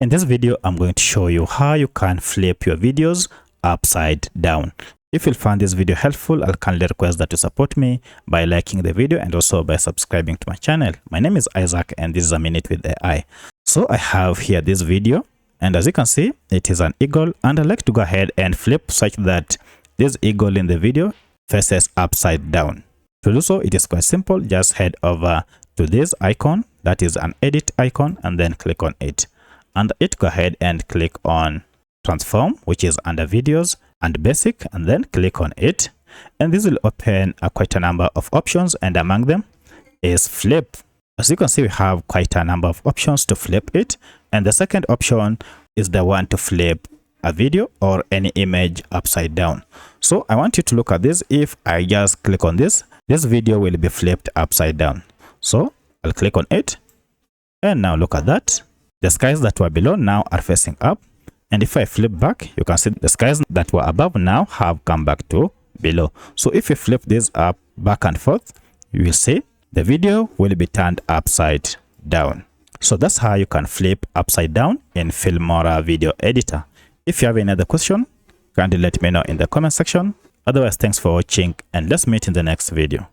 In this video, I'm going to show you how you can flip your videos upside down. If you found this video helpful, I'll kindly request that you support me by liking the video and also by subscribing to my channel. My name is Isaac and this is A Minute with AI. So I have here this video, and as you can see, it is an eagle, and I'd like to go ahead and flip such that this eagle in the video faces upside down. To do so, it is quite simple. Just head over to this icon, that is an edit icon, and then click on it. Under it, go ahead and click on transform, which is under videos and basic, and then click on it. And this will open quite a number of options, and among them is flip. As you can see, we have quite a number of options to flip it. And the second option is the one to flip a video or any image upside down. So I want you to look at this. If I just click on this video will be flipped upside down. So I'll click on it, and now look at that. The skies that were below now are facing up, and if I flip back, you can see the skies that were above now have come back to below. So if you flip this up back and forth, you will see the video will be turned upside down. So that's how you can flip upside down in Filmora video editor. If you have any other question, kindly let me know in the comment section. Otherwise, thanks for watching, and let's meet in the next video.